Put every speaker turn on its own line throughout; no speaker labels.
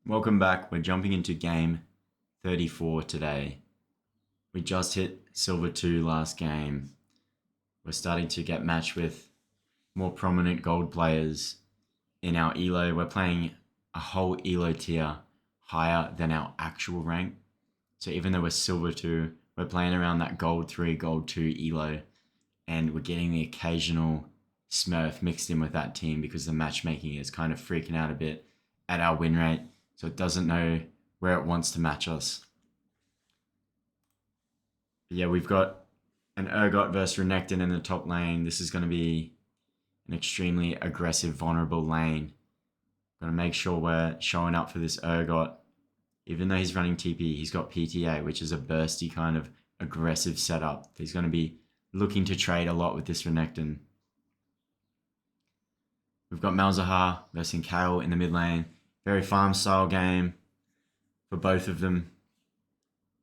Welcome back. We're jumping into game 34 today. We just hit silver 2 last game. We're starting to get matched with more prominent gold players in our elo. We're playing a whole elo tier higher than our actual rank. So even though we're silver 2, we're playing around that gold 3, gold 2 elo, and we're getting the occasional smurf mixed in with that team because the matchmaking is kind of freaking out a bit at our win rate. So it doesn't know where it wants to match us. But yeah, we've got an Urgot versus Renekton in the top lane. This is going to be an extremely aggressive, vulnerable lane. Got to make sure we're showing up for this Urgot. Even though he's running TP, he's got PTA, which is a bursty kind of aggressive setup. He's going to be looking to trade a lot with this Renekton. We've got Malzahar versus Kayle in the mid lane. Very farm style game for both of them.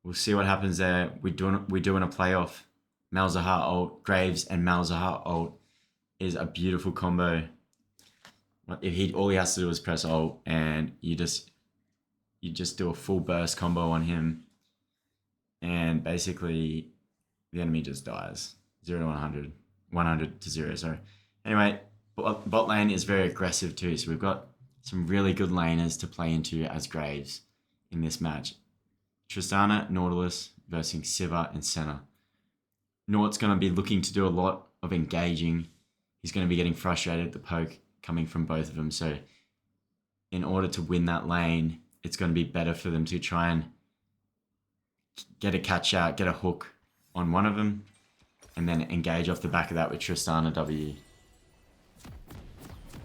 We'll see what happens there. We're doing a playoff. Malzahar ult, Graves and Malzahar ult is a beautiful combo. If all he has to do is press ult and you just do a full burst combo on him, and basically the enemy just dies. 0 to 100. 100 to 0, sorry. Anyway, bot lane is very aggressive too, so we've got some really good laners to play into as Graves in this match. Tristana, Nautilus versus Sivir and Senna. Naut's going to be looking to do a lot of engaging. He's going to be getting frustrated at the poke coming from both of them. So in order to win that lane, it's going to be better for them to try and get a catch out, get a hook on one of them, and then engage off the back of that with Tristana W.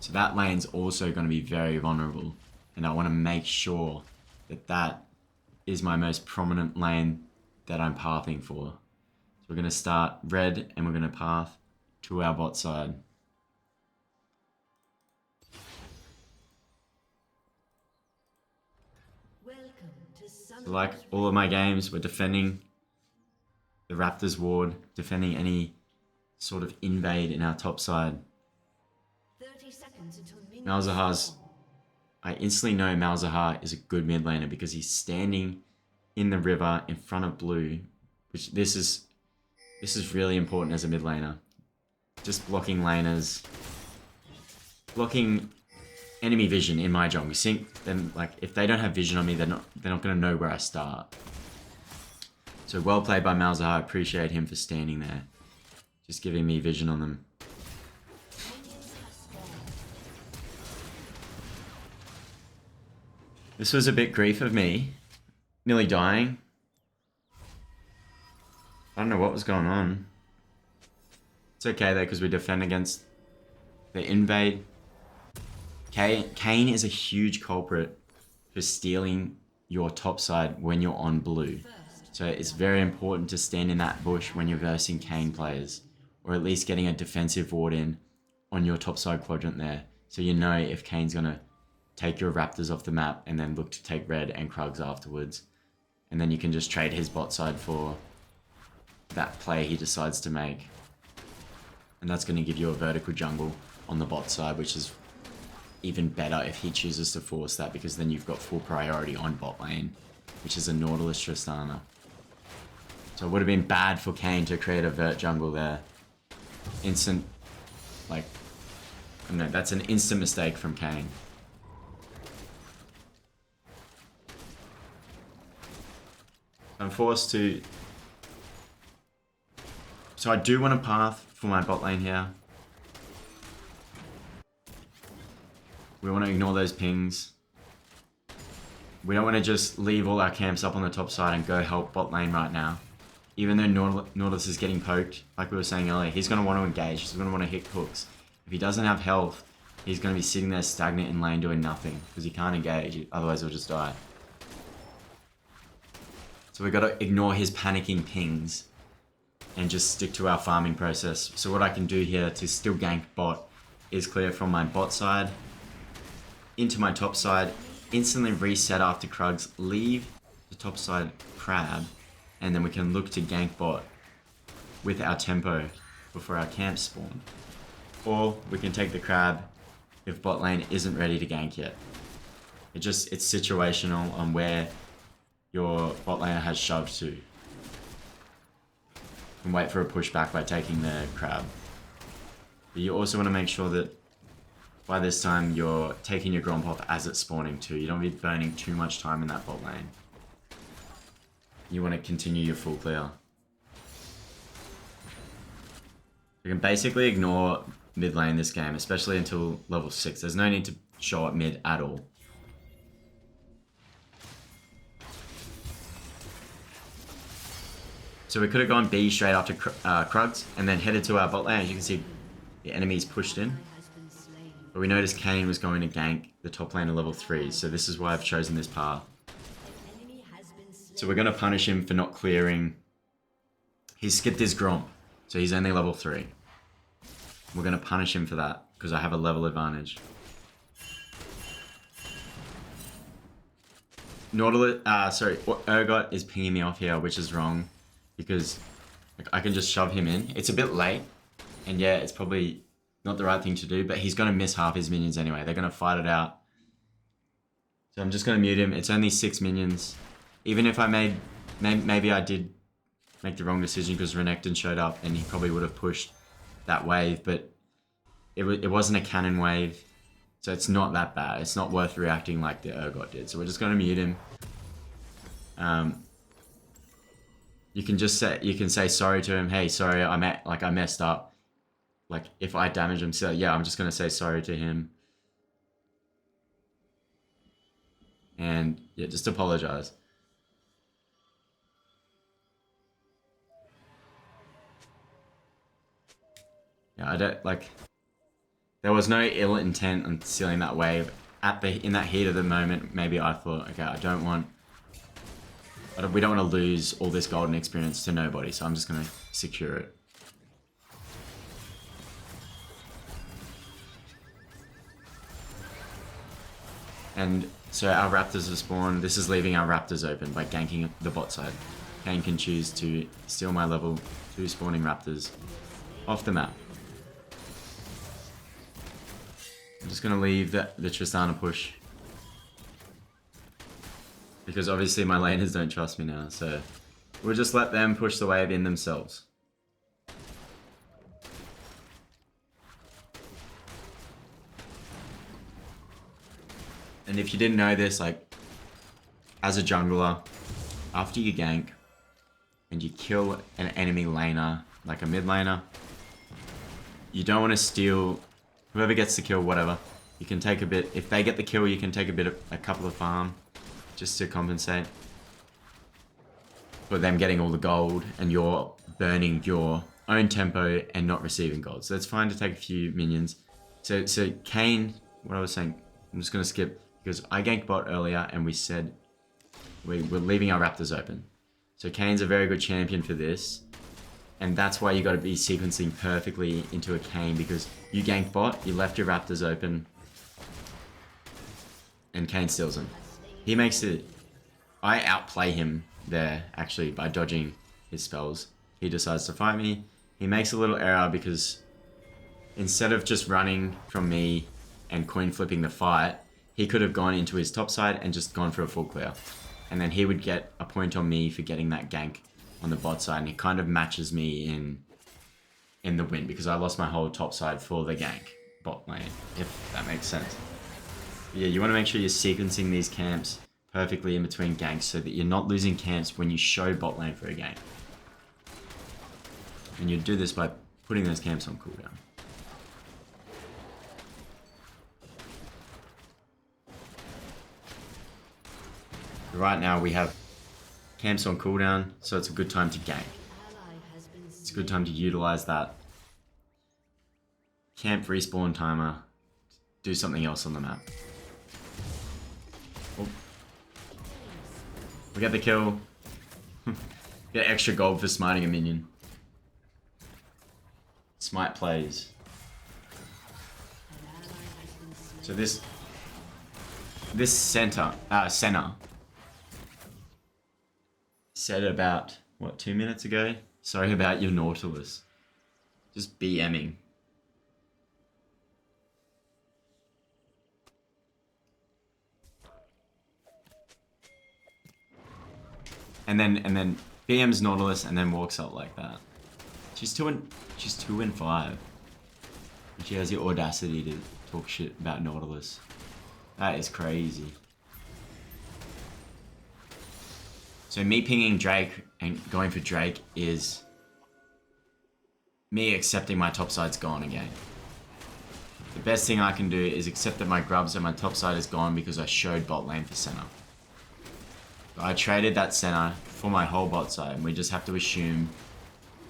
So that lane's also going to be very vulnerable, and I want to make sure that that is my most prominent lane that I'm pathing for. So we're going to start red and we're going to path to our bot side. So like all of my games, we're defending the Raptors ward, defending any sort of invade in our top side. Malzahar's, I instantly know Malzahar is a good mid laner because he's standing in the river in front of blue, which this is really important as a mid laner. Just blocking laners, blocking enemy vision in my jungle. Sync them, like if they don't have vision on me, they're not going to know where I start. So well played by Malzahar. I appreciate him for standing there, just giving me vision on them. This was a bit grief of me, nearly dying. I don't know what was going on. It's okay though, because we defend against the invade. Kayn is a huge culprit for stealing your top side when you're on blue. So it's very important to stand in that bush when you're versing Kayn players, or at least getting a defensive ward in on your top side quadrant there, so you know if Kayn's gonna take your Raptors off the map and then look to take red and Krugs afterwards. And then you can just trade his bot side for that play he decides to make. And that's going to give you a vertical jungle on the bot side, which is even better if he chooses to force that, because then you've got full priority on bot lane, which is a Nautilus Tristana. So it would have been bad for Kayn to create a vert jungle there. Instant, like, I don't know, that's an instant mistake from Kayn. I'm forced to... So I do want to path for my bot lane here. We want to ignore those pings. We don't want to just leave all our camps up on the top side and go help bot lane right now. Even though Nautilus is getting poked, like we were saying earlier, he's going to want to engage. He's going to want to hit hooks. If he doesn't have health, he's going to be sitting there stagnant in lane doing nothing, because he can't engage, otherwise he'll just die. So we've got to ignore his panicking pings and just stick to our farming process. So what I can do here to still gank bot is clear from my bot side into my top side, instantly reset after Krugs, leave the top side crab, and then we can look to gank bot with our tempo before our camps spawn. Or we can take the crab if bot lane isn't ready to gank yet. It's situational on where your bot laner has shoved to. And wait for a pushback by taking the crab. But you also want to make sure that by this time you're taking your Gromp off as it's spawning too. You don't want to be burning too much time in that bot lane. You want to continue your full clear. You can basically ignore mid lane this game, especially until level 6. There's no need to show up mid at all. So we could have gone B straight after Krugs and then headed to our bot lane. As you can see, the enemy's pushed in. But we noticed Kayn was going to gank the top lane at level 3, so this is why I've chosen this path. So we're going to punish him for not clearing. He skipped his Gromp, so he's only level 3. We're going to punish him for that, because I have a level advantage. Urgot is pinging me off here, which is wrong. Because like, I can just shove him in. It's a bit late. And yeah, it's probably not the right thing to do. But he's going to miss half his minions anyway. They're going to fight it out. So I'm just going to mute him. It's only 6 minions. Even if I maybe I did make the wrong decision because Renekton showed up. And he probably would have pushed that wave. But it wasn't a cannon wave. So it's not that bad. It's not worth reacting like the Urgot did. So we're just going to mute him. You can say sorry to him. Hey, sorry, I messed up. Like if I damage him, so yeah, I'm just gonna say sorry to him. And yeah, just apologize. Yeah, I don't like. There was no ill intent on sealing that wave in that heat of the moment. Maybe I thought, okay, we don't want to lose all this golden experience to nobody, so I'm just going to secure it. And so our raptors have spawned. This is leaving our raptors open by ganking the bot side. Kayn can choose to steal my level 2 spawning raptors off the map. I'm just going to leave the Tristana push. Because obviously my laners don't trust me now, so we'll just let them push the wave in themselves. And if you didn't know this, like, as a jungler, after you gank and you kill an enemy laner, like a mid laner, you don't want to steal, whoever gets the kill, whatever, you can take a bit, if they get the kill, you can take a couple of farm. Just to compensate for them getting all the gold and you're burning your own tempo and not receiving gold. So it's fine to take a few minions. So Kayn, what I was saying, I'm just going to skip because I ganked bot earlier and we said we're leaving our raptors open. So Kayn's a very good champion for this. And that's why you got to be sequencing perfectly into a Kayn because you ganked bot, you left your raptors open and Kayn steals them. He makes it... I outplay him there, actually, by dodging his spells. He decides to fight me. He makes a little error because instead of just running from me and coin flipping the fight, he could have gone into his top side and just gone for a full clear. And then he would get a point on me for getting that gank on the bot side. And it kind of matches me in the win because I lost my whole top side for the gank bot lane, if that makes sense. Yeah, you want to make sure you're sequencing these camps perfectly in between ganks so that you're not losing camps when you show bot lane for a gank. And you do this by putting those camps on cooldown. Right now we have camps on cooldown, so it's a good time to gank. It's a good time to utilize that camp respawn timer to do something else on the map. Oh. We get the kill. Get extra gold for smiting a minion. Smite plays. So this Senna said about, what, 2 minutes ago? Sorry about your Nautilus. Just BMing. And then BM's Nautilus and then walks up like that. She's 2-5. And she has the audacity to talk shit about Nautilus. That is crazy. So me pinging Drake and going for Drake is me accepting my topside's gone again. The best thing I can do is accept that my grubs and my topside is gone because I showed bot lane for center. I traded that center for my whole bot side, and we just have to assume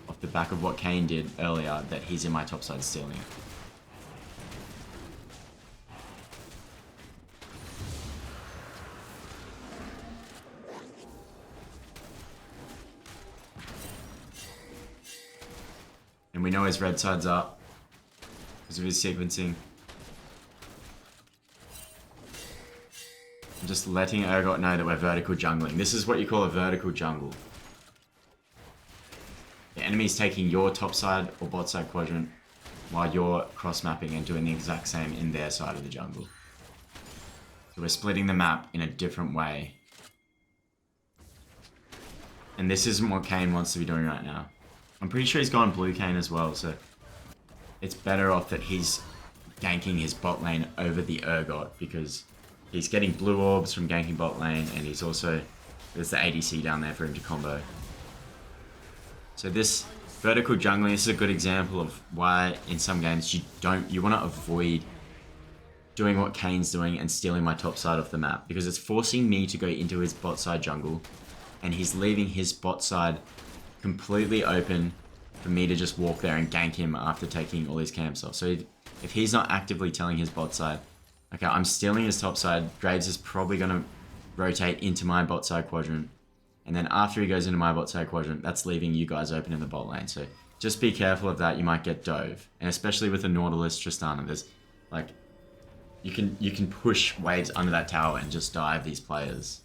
off the back of what Kane did earlier that he's in my topside stealing it. And we know his red side's up because of his sequencing. I'm just letting Urgot know that we're vertical jungling. This is what you call a vertical jungle. The enemy's taking your top side or bot side quadrant while you're cross-mapping and doing the exact same in their side of the jungle. So we're splitting the map in a different way. And this isn't what Kane wants to be doing right now. I'm pretty sure he's gone blue Kane as well, so it's better off that he's ganking his bot lane over the Urgot because he's getting blue orbs from ganking bot lane, and he's also, there's the ADC down there for him to combo. So this vertical jungling, this is a good example of why in some games you want to avoid doing what Kane's doing and stealing my top side off the map, because it's forcing me to go into his bot side jungle, and he's leaving his bot side completely open for me to just walk there and gank him after taking all his camps off. So if he's not actively telling his bot side, okay, I'm stealing his top side, Graves is probably going to rotate into my bot side quadrant, and then after he goes into my bot side quadrant, that's leaving you guys open in the bot lane. So just be careful of that, you might get dove. And especially with the Nautilus Tristana, there's like, you can push waves under that tower and just dive these players.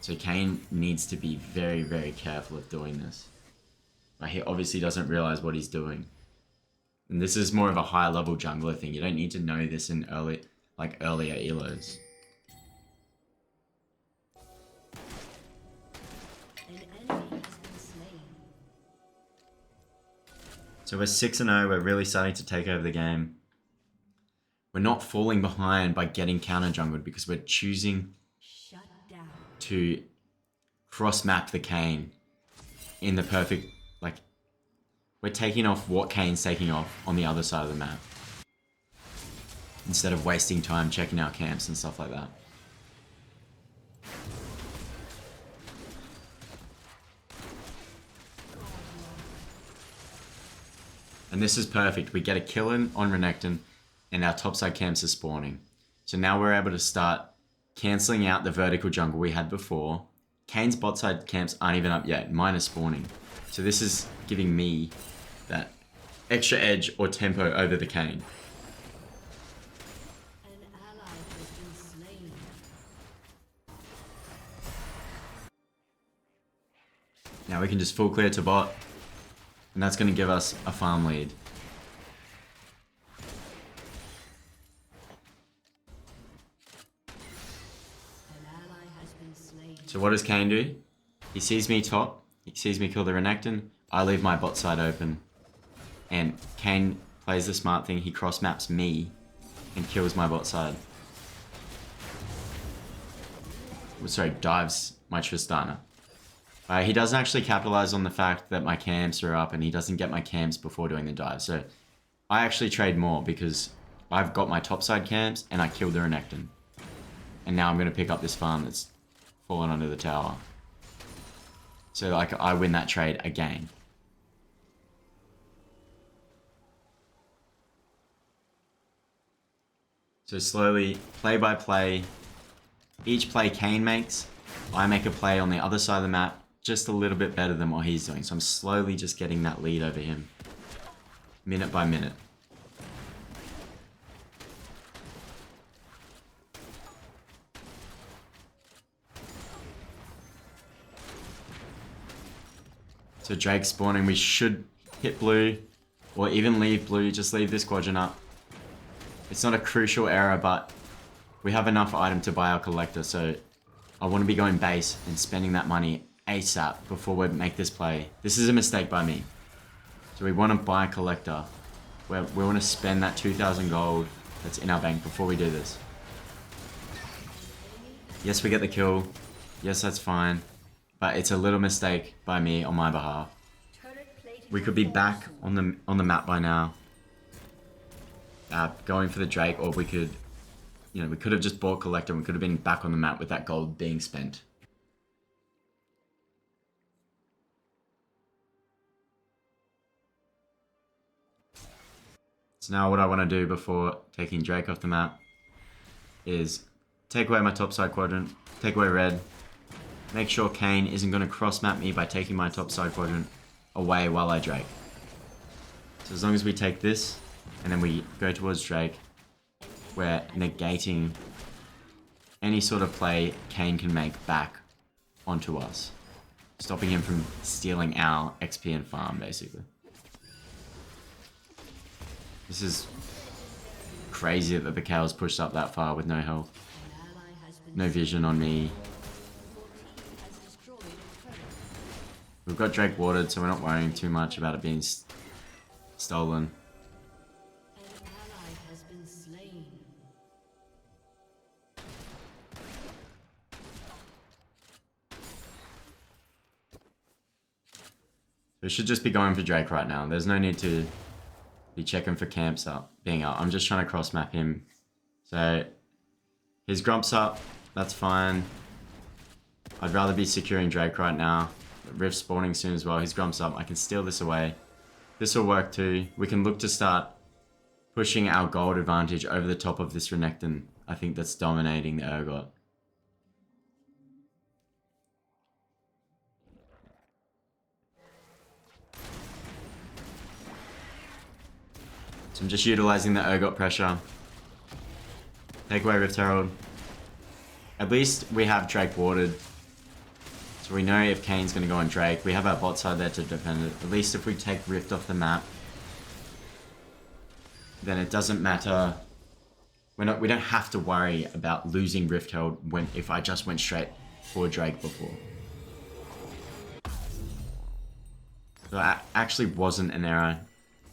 So Kane needs to be very, very careful of doing this. Like, he obviously doesn't realize what he's doing. And this is more of a high level jungler thing. You don't need to know this in earlier elos. So we're 6-0, we're really starting to take over the game. We're not falling behind by getting counter jungled because we're choosing to cross-map the Kane in the perfect, like, we're taking off what Kane's taking off on the other side of the map, instead of wasting time checking out camps and stuff like that. And this is perfect. We get a kill in on Renekton, and our topside camps are spawning. So now we're able to start cancelling out the vertical jungle we had before. Kane's bot side camps aren't even up yet. Mine are spawning. So this is giving me that extra edge or tempo over the Kane. Now we can just full clear to bot, and that's going to give us a farm lead. So what does Kane do? He sees me top, he sees me kill the Renekton, I leave my bot side open, and Kane plays the smart thing, he cross maps me and kills my bot side. Sorry, dives my Tristana. He doesn't actually capitalize on the fact that my camps are up, and he doesn't get my camps before doing the dive. So I actually trade more because I've got my topside camps and I killed the Renekton. And now I'm going to pick up this farm that's fallen under the tower. So like, I win that trade again. So slowly, play by play, each play Kane makes, I make a play on the other side of the map just a little bit better than what he's doing. So I'm slowly just getting that lead over him, minute by minute. So Drake's spawning, we should hit blue, or even leave blue, just leave this quadrant up. It's not a crucial error, but we have enough item to buy our collector, so I want to be going base and spending that money ASAP before we make this play. This is a mistake by me. So we want to buy a collector. We want to spend that 2,000 gold that's in our bank before we do this. Yes, we get the kill. Yes, that's fine. But it's a little mistake by me on my behalf. We could be back on the map by now. Going for the Drake, or we could, you know, we could have just bought collector and we could have been back on the map with that gold being spent. So now what I want to do before taking Drake off the map is take away my topside quadrant, take away red, make sure Kane isn't going to cross map me by taking my topside quadrant away while I Drake. So as long as we take this and then we go towards Drake, we're negating any sort of play Kane can make back onto us, stopping him from stealing our XP and farm, basically. This is crazy that the Kale's pushed up that far with no health. No vision on me. We've got Drake watered, so we're not worrying too much about it being stolen. We should just be going for Drake right now. There's no need to be checking for camps being up. I'm just trying to cross map him. So his Grump's up. That's fine. I'd rather be securing Drake right now. Rift spawning soon as well. His Grump's up. I can steal this away. This will work too. We can look to start pushing our gold advantage over the top of this Renekton. I think that's dominating the Urgot. So I'm just utilizing the Urgot pressure. Take away Rift Herald. At least we have Drake watered. So we know if Kane's going to go on Drake. We have our bot side there to defend it. At least if we take Rift off the map, then it doesn't matter. We don't have to worry about losing Rift Herald if I just went straight for Drake before. So that actually wasn't an error.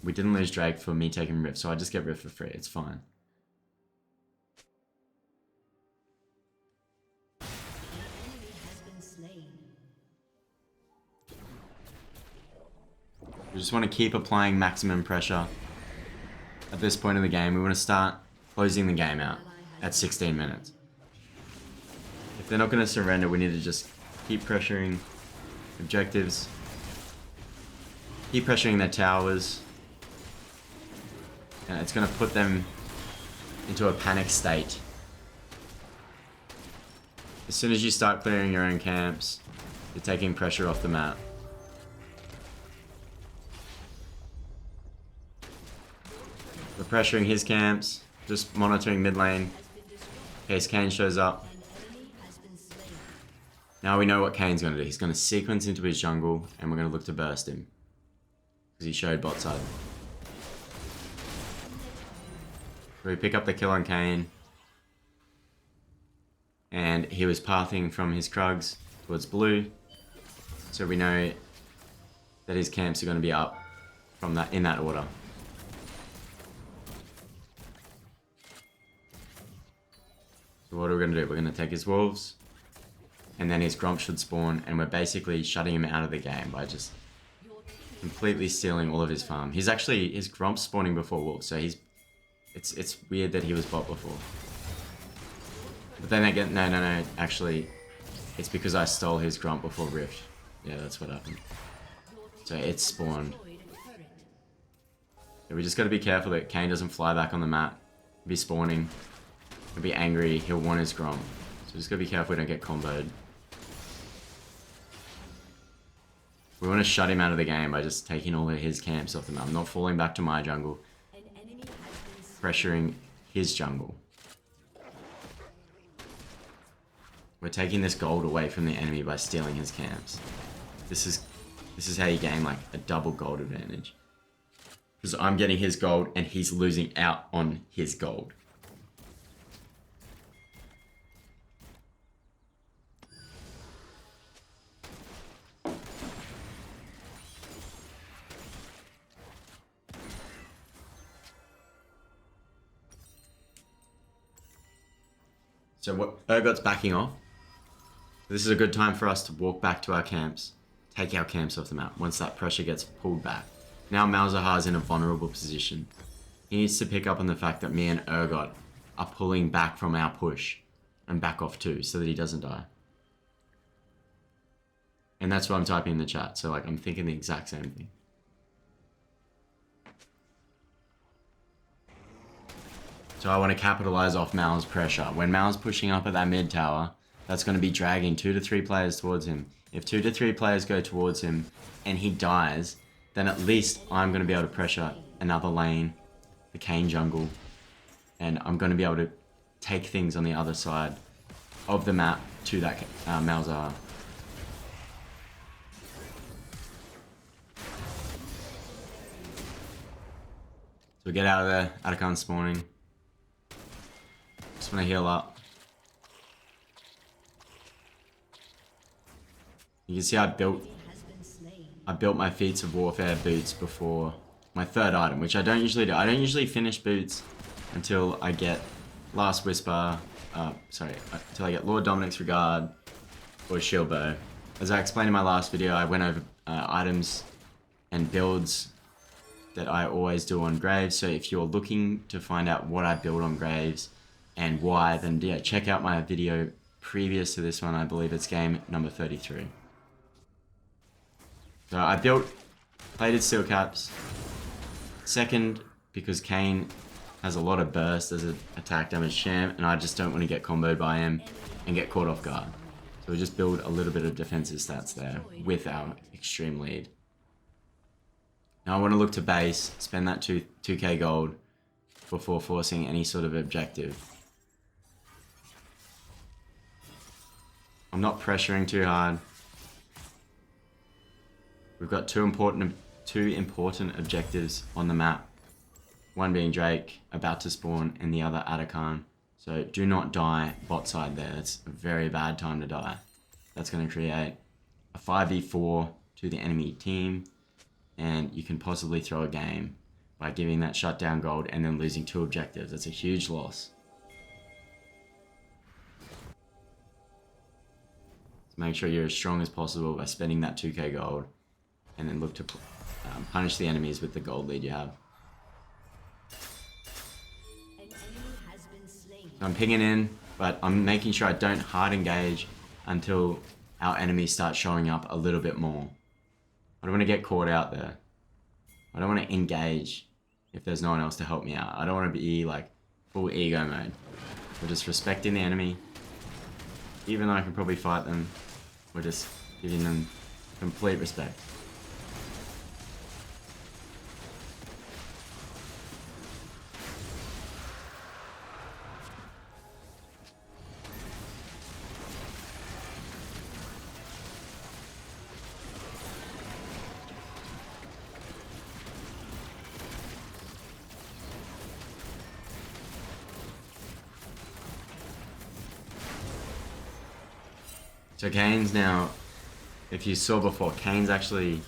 We didn't lose Drake for me taking Rift, so I just get Rift for free. It's fine. We just want to keep applying maximum pressure at this point in the game. We want to start closing the game out at 16 minutes. If they're not going to surrender, we need to just keep pressuring objectives. Keep pressuring their towers. And it's going to put them into a panic state. As soon as you start clearing your own camps, you're taking pressure off the map. We're pressuring his camps, just monitoring mid lane in case Kane shows up. Now we know what Kane's going to do. He's going to sequence into his jungle and we're going to look to burst him. Because he showed bot side. So we pick up the kill on Kane. And he was pathing from his Krugs towards blue. So we know that his camps are going to be up from that in that order. So what are we going to do? We're going to take his wolves. And then his Gromp should spawn. And we're basically shutting him out of the game by just completely stealing all of his farm. His Gromp's spawning before wolves. So it's weird that he was bot before. But then again, no. Actually, it's because I stole his Gromp before Rift. Yeah, that's what happened. So it spawned. So we just got to be careful that Kane doesn't fly back on the map. He'll be spawning. He'll be angry. He'll want his Gromp. So just got to be careful we don't get comboed. We want to shut him out of the game by just taking all of his camps off the map. I'm not falling back to my jungle. Pressuring his jungle. We're taking this gold away from the enemy by stealing his camps. This is how you gain like a double gold advantage. Because I'm getting his gold and he's losing out on his gold. So what Urgot's backing off. This is a good time for us to walk back to our camps, take our camps off the map once that pressure gets pulled back. Now Malzahar's in a vulnerable position. He needs to pick up on the fact that me and Urgot are pulling back from our push and back off too, so that he doesn't die. And that's what I'm typing in the chat, so like I'm thinking the exact same thing. So I want to capitalize off Mal's pressure. When Mal's pushing up at that mid tower, that's going to be dragging 2 to 3 players towards him. If 2 to 3 players go towards him and he dies, then at least I'm going to be able to pressure another lane, the Kayn jungle, and I'm going to be able to take things on the other side of the map to that Malzahar. So get out of there, Atakan spawning. Just want to heal up. You can see I built my Feats of Warfare boots before my 3rd item, which I don't usually do. I don't usually finish boots until I get Last Whisper, until I get Lord Dominic's Regard or Shield Bow. As I explained in my last video, I went over items and builds that I always do on Graves. So if you're looking to find out what I build on Graves and why, then yeah, check out my video previous to this one. I believe it's game number 33. So I built plated steel caps. Second, because Kayn has a lot of burst as an attack damage champ, and I just don't want to get comboed by him and get caught off guard. So we just build a little bit of defensive stats there with our extreme lead. Now I want to look to base, spend that 2k gold before forcing any sort of objective. I'm not pressuring too hard. We've got two important objectives on the map. One being Drake, about to spawn, and the other Atakan. So do not die bot side there. It's a very bad time to die. That's going to create a 5v4 to the enemy team, and you can possibly throw a game by giving that shutdown gold and then losing 2 objectives. That's a huge loss. So make sure you're as strong as possible by spending that 2k gold, and then look to punish the enemies with the gold lead you have. So I'm pinging in, but I'm making sure I don't hard engage until our enemies start showing up a little bit more. I don't want to get caught out there. I don't want to engage if there's no one else to help me out. I don't want to be like full ego mode. We're just respecting the enemy. Even though I can probably fight them, we're just giving them complete respect. So Kayn's now, if you saw before, Kayn's actually,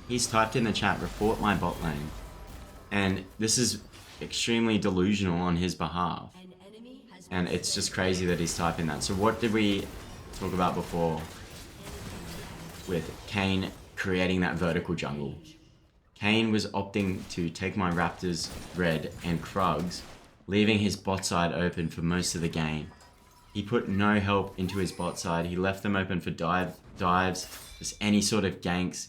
he's typed in the chat, report my bot lane. And this is extremely delusional on his behalf. And it's just crazy that he's typing that. So what did we talk about before with Kayn creating that vertical jungle? Kayn was opting to take my Raptors red and Krugs, leaving his bot side open for most of the game. He put no help into his bot side. He left them open for dives, just any sort of ganks,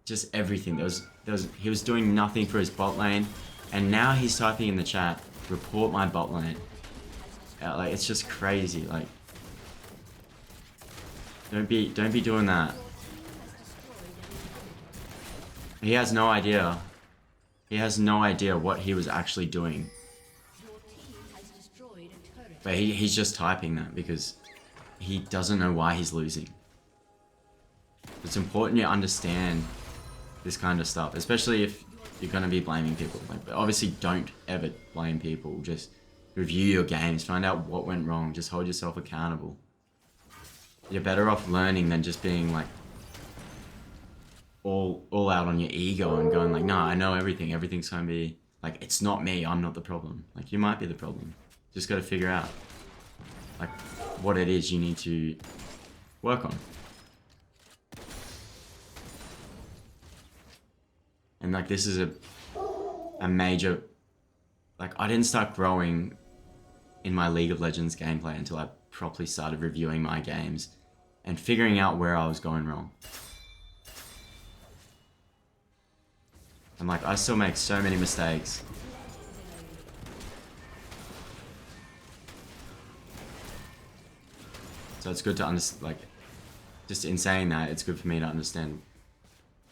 just everything. He was doing nothing for his bot lane, and now he's typing in the chat, report my bot lane. Like, it's just crazy. Like, don't be doing that. He has no idea. He has no idea what he was actually doing. But he's just typing that because he doesn't know why he's losing. It's important you understand this kind of stuff, especially if you're going to be blaming people. Like, obviously, don't ever blame people. Just review your games, find out what went wrong, just hold yourself accountable. You're better off learning than just being like all out on your ego and going like, nah, I know everything. Everything's going to be like, it's not me. I'm not the problem. Like, you might be the problem. Just got to figure out. like what it is you need to work on. And like this is a major, like I didn't start growing in my League of Legends gameplay until I properly started reviewing my games and figuring out where I was going wrong. And like I still make so many mistakes. So it's good to understand, like, just in saying that, it's good for me to understand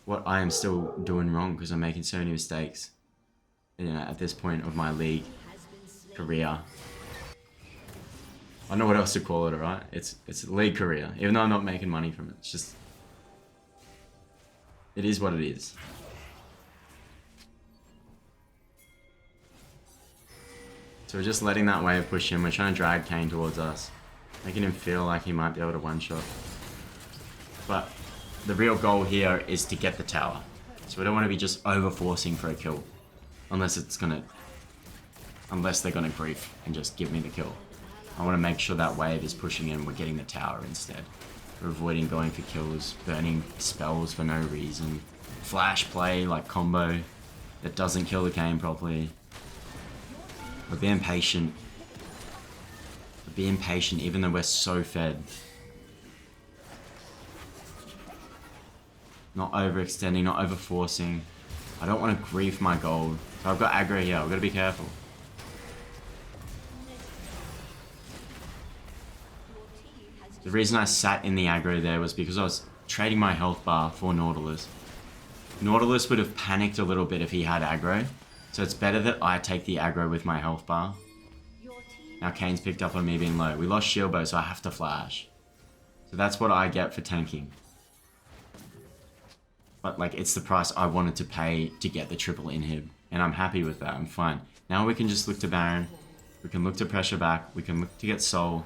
what I am still doing wrong because I'm making so many mistakes, you know, at this point of my League career. I don't know what else to call it, alright? It's a League career, even though I'm not making money from it. It's just, it is what it is. So we're just letting that wave push him. We're trying to drag Kane towards us, making him feel like he might be able to one-shot. But the real goal here is to get the tower. So we don't want to be just over-forcing for a kill. Unless they're gonna grief and just give me the kill. I want to make sure that wave is pushing in, we're getting the tower instead. We're avoiding going for kills, burning spells for no reason. Flash play, like combo, that doesn't kill the game properly. We're being patient. We're being patient even though we're so fed. Not overextending, not overforcing. I don't want to grief my gold. So I've got aggro here, I've got to be careful. The reason I sat in the aggro there was because I was trading my health bar for Nautilus. Nautilus would have panicked a little bit if he had aggro. So it's better that I take the aggro with my health bar. Now Kane's picked up on me being low. We lost shield bow, so I have to flash. So that's what I get for tanking. But like, it's the price I wanted to pay to get the triple inhib. And I'm happy with that, I'm fine. Now we can just look to Baron. We can look to pressure back. We can look to get soul.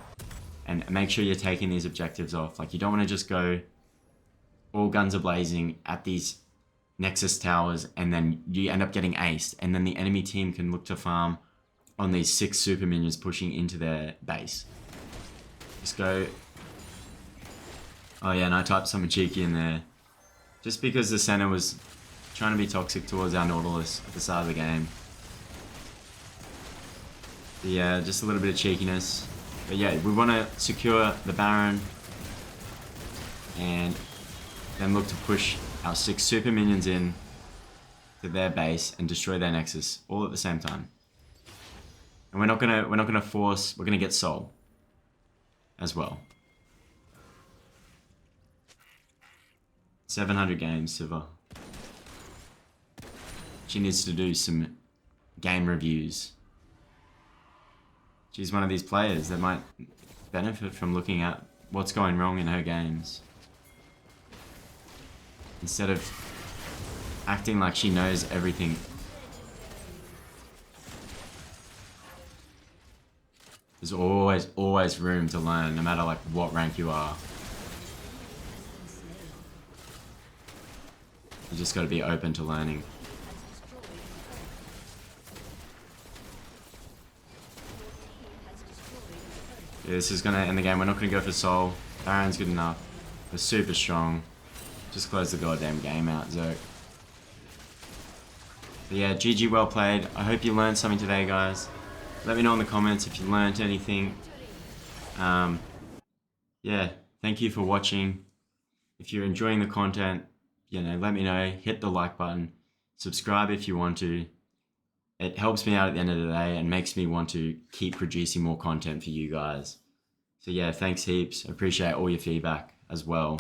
And make sure you're taking these objectives off. Like, you don't want to just go all guns are blazing at these Nexus towers and then you end up getting aced. And then the enemy team can look to farm on these 6 super minions pushing into their base. Just go... Oh yeah, and I typed something cheeky in there. Just because the center was trying to be toxic towards our Nautilus at the start of the game. But yeah, just a little bit of cheekiness. But yeah, we want to secure the Baron and then look to push our 6 super minions in to their base and destroy their Nexus all at the same time. And we're not gonna force. We're gonna get soul as well. 700 games, Siva. She needs to do some game reviews. She's one of these players that might benefit from looking at what's going wrong in her games. Instead of acting like she knows everything. There's always room to learn, no matter like what rank you are. You just gotta be open to learning. Yeah, this is gonna end the game. We're not gonna go for soul. Baron's good enough. We're super strong. Just close the goddamn game out, Zerk. But yeah, GG, well played. I hope you learned something today, guys. Let me know in the comments if you learned anything. Yeah, thank you for watching. If you're enjoying the content, you know, let me know. Hit the like button. Subscribe if you want to. It helps me out at the end of the day and makes me want to keep producing more content for you guys. So yeah, thanks heaps. I appreciate all your feedback as well.